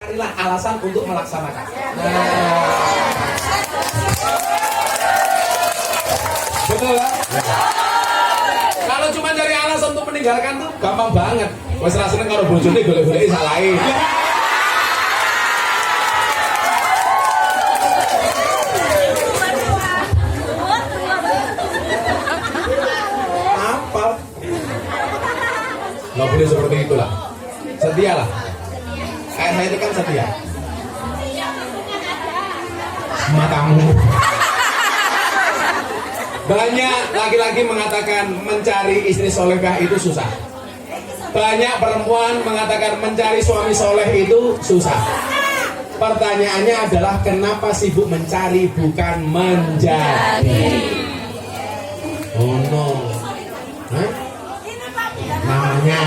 carilah alasan untuk melaksanakan. Betul lah. Kalau cuma cari alasan untuk meninggalkan tuh gampang banget. Wes ra seneng karo bojone golek-goleki salahe. Apa? Nggak boleh seperti itulah. Setia lah. Kayak saya itu kan setia. Matamu. Banyak laki-laki mengatakan mencari istri solehah itu susah. Banyak perempuan mengatakan mencari suami soleh itu susah. Pertanyaannya adalah kenapa sibuk mencari bukan menjadi? Oh no. Hah? Namanya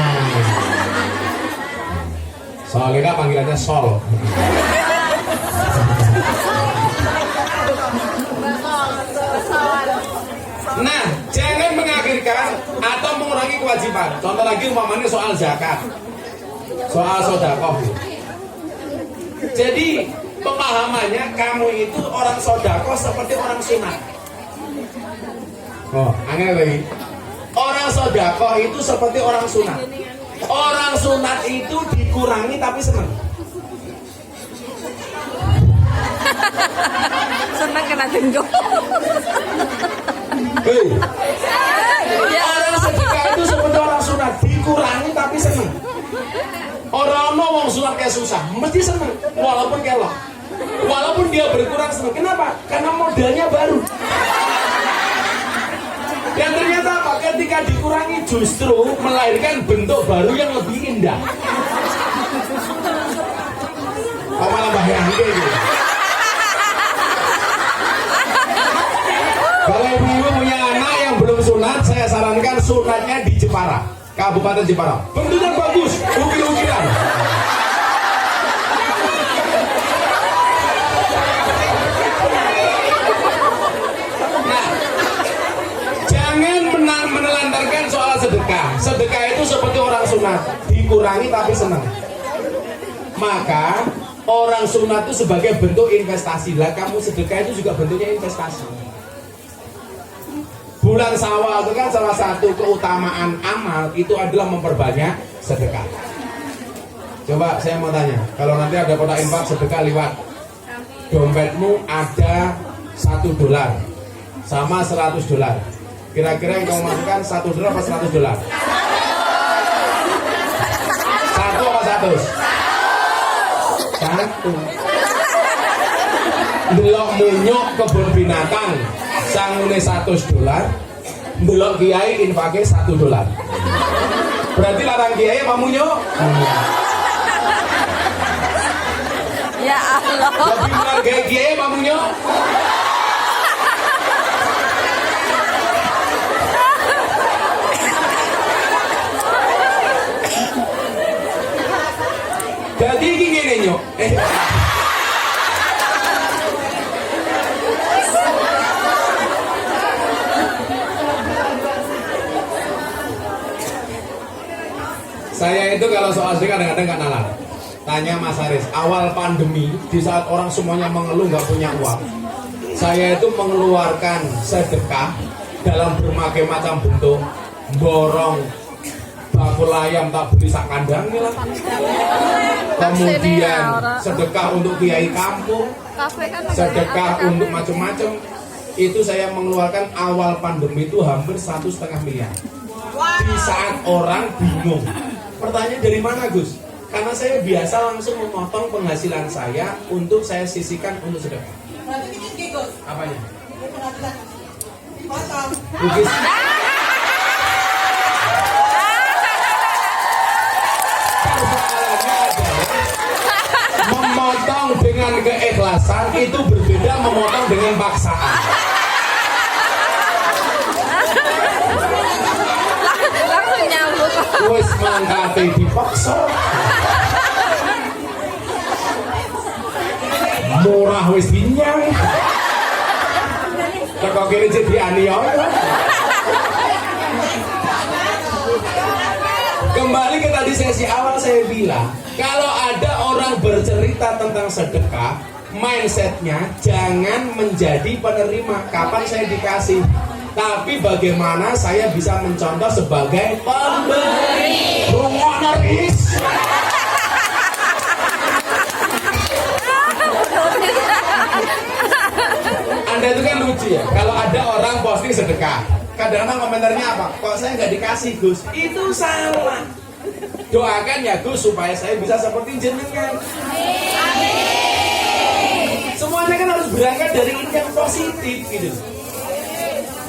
solehah, panggilannya Sol. Nah, jangan mengakhirkan atau mengurangi kewajiban. Contoh lagi umpamanya soal zakat, soal sedekah. Jadi pemahamannya kamu itu orang sedekah seperti orang sunat. Oh, angel lagi. Orang sedekah itu seperti orang sunat. Orang sunat itu dikurangi tapi senang. Senang kena dengkul. Hey. Orang sedekah itu seperti orang sunat, dikurangi tapi seneng. Orang mau wong sunat kayak susah, mesti seneng, walaupun kelok, walaupun dia berkurang seneng. Kenapa? Karena modalnya baru. Dan ternyata apa? Ketika dikurangi justru melahirkan bentuk baru yang lebih indah. Kok malah bahaya gitu. Kalau ibu punya anak yang belum sunat, saya sarankan sunatnya di Jepara, Kabupaten Jepara. Bentuknya bagus, ukir-ukiran. Nah, jangan menelantarkan soal sedekah. Sedekah itu seperti orang sunat, dikurangi tapi senang. Maka orang sunat itu sebagai bentuk investasi. Lah kamu sedekah itu juga bentuknya investasi. Bulan Syawal itu kan salah satu keutamaan amal itu adalah memperbanyak sedekah. Coba saya mau tanya, kalau nanti ada kotak infak sedekah lewat dompetmu ada $1 sama $100, kira-kira yang kamu masukkan $1 apa $100? Satu apa 100? Satu. Delok munyuk kebun binatang sangune $100, delok kiai infake $1. Berarti larang kiai apa munyuk? Ya Allah. Jadi larang kiai apa munyuk? Jadi gini nyok. Saya itu kalau soal sedekah kadang-kadang nggak nalar. Tanya Mas Haris, awal pandemi di saat orang semuanya mengeluh nggak punya uang, saya itu mengeluarkan sedekah dalam berbagai macam bentuk, borong bakul ayam tak beli sak kandang lah. Kemudian sedekah untuk kiai kampung, sedekah untuk macam-macam. Itu saya mengeluarkan awal pandemi itu hampir 1,5 miliar. Di saat orang bingung. Pertanyaan dari mana Gus? Karena saya biasa langsung memotong penghasilan saya untuk saya sisihkan untuk sedekah. Apanya? Bugis. Memotong dengan keikhlasan itu berbeda memotong dengan paksaan. Langsung nyambung. Wes mangkate dipaksa. Murah wis dinyang. Teko kene jadi aniaya. Kembali ke tadi sesi awal saya bilang, kalau ada orang bercerita tentang sedekah, mindsetnya jangan menjadi penerima. Kapan saya dikasih? Tapi bagaimana saya bisa mencontoh sebagai pemberi? Rungokno ris. Anda itu kan lucu ya. Kalau ada orang posting sedekah, kadang-kadang komentarnya apa? Kok saya nggak dikasih, Gus? Itu salah. Doakan ya Gus supaya saya bisa seperti jenengan. Semuanya kan harus berangkat dari yang positif gitu.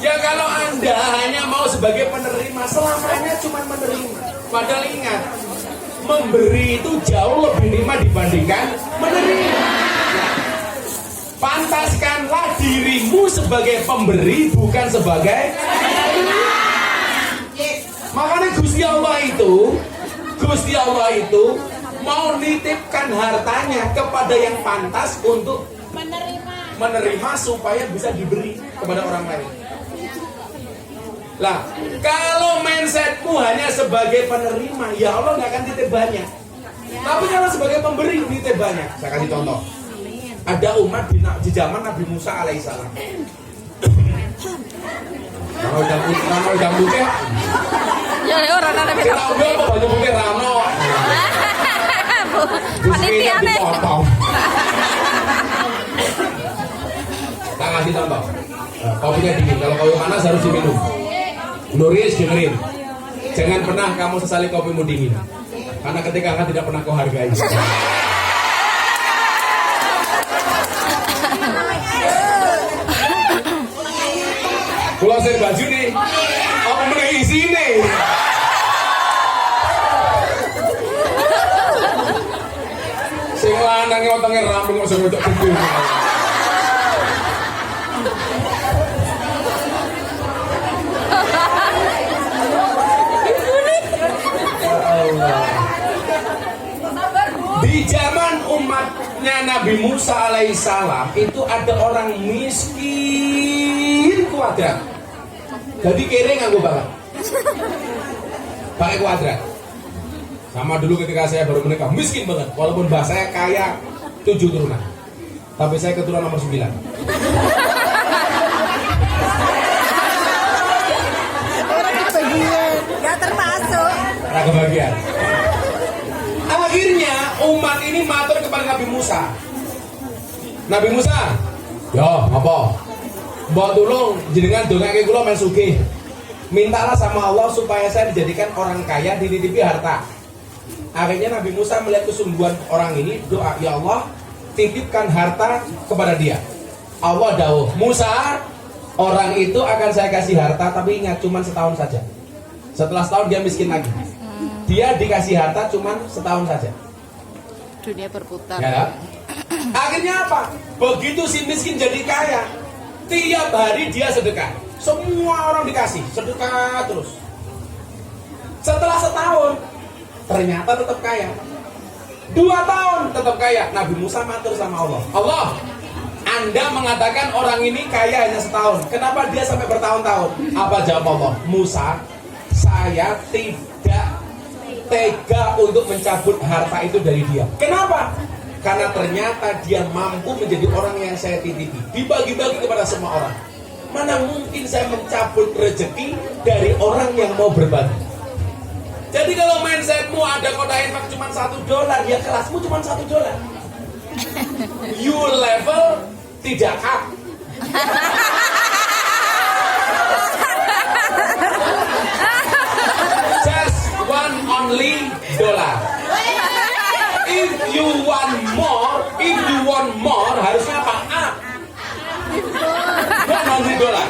Ya kalau Anda hanya mau sebagai penerima, selamanya cuma menerima. Padahal ingat, memberi itu jauh lebih nikmat dibandingkan menerima. Pantaskanlah dirimu sebagai pemberi, bukan sebagai penerima. Makanya Gusti Allah itu mau nitipkan hartanya kepada yang pantas untuk menerima supaya bisa diberi kepada orang lain. Lah, kalau mindsetmu hanya sebagai penerima, ya Allah nggak akan titip banyak. Tapi kalau sebagai pemberi, titip banyak. Saya kasih contoh. Ada umat di zaman Nabi Musa alaihissalam. Kalau udah putih, Ya orang ada kita udah apa baju putih rano. Panitia nih. Tak kasih contoh. Kopinya dingin. Kalau kopi panas harus diminum. Nuris dengerin. Jangan pernah kamu sesali kopimu dingin. Karena ketika akan tidak pernah kau hargai. Kalau saya baju nih, apa mengenai isi nih? Sing lanang otongnya rampung kok sampe tok gede. Di zaman umatnya Nabi Musa alaihissalam itu ada orang miskin kuadrat. Jadi kere nganggo banget. Pakai kuadrat. Sama dulu ketika saya baru menikah, miskin banget. Walaupun bahasa saya kaya 7 turunan. Tapi saya keturunan nomor 9. Gak termasuk. Karena kebahagiaan. Akhirnya umat ini matur kepada Nabi Musa. Nabi Musa, yo apa? Mbok tulung jenengan dongake kula men sugih. Mintalah sama Allah supaya saya dijadikan orang kaya, dititipi harta. Akhirnya Nabi Musa melihat kesungguhan orang ini, doa, ya Allah, titipkan harta kepada dia. Allah dawuh, Musa, orang itu akan saya kasih harta, tapi ingat cuma setahun saja. Setelah setahun dia miskin lagi. Dia dikasih harta cuma setahun saja. Dunia berputar. Ya. Akhirnya apa? Begitu si miskin jadi kaya, tiap hari dia sedekah. Semua orang dikasih sedekah terus. Setelah setahun, ternyata tetap kaya. 2 tahun tetap kaya. Nabi Musa matur sama Allah. Allah, Anda mengatakan orang ini kaya hanya setahun. Kenapa dia sampai bertahun-tahun? Apa jawab Allah? Musa, saya tidak tega untuk mencabut harta itu dari dia. Kenapa? Karena ternyata dia mampu menjadi orang yang saya titipi, dibagi-bagi kepada semua orang. Mana mungkin saya mencabut rezeki dari orang yang mau berbagi. Jadi kalau mindsetmu ada kotak infak cuma $1, ya kelasmu cuma $1. You level tidak up. Just one only dollar. If you want more, harusnya apa? Up. One only dollar.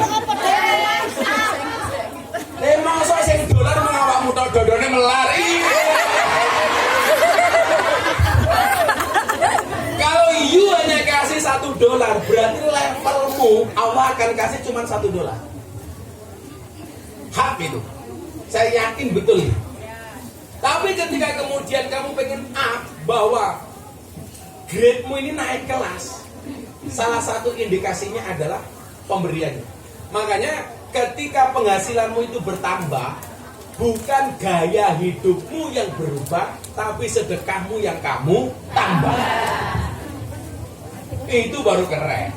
Masa sing dolar mengawakmu tok dodone melari. Kalau you hanya kasih $1, berarti levelmu Allah akan kasih cuma $1. Hak itu. Saya yakin betul ini. Tapi ketika kemudian kamu pengen up, bahwa grade-mu ini naik kelas, salah satu indikasinya adalah pemberiannya. Makanya ketika penghasilanmu itu bertambah, bukan gaya hidupmu yang berubah, tapi sedekahmu yang kamu tambah. Itu baru keren.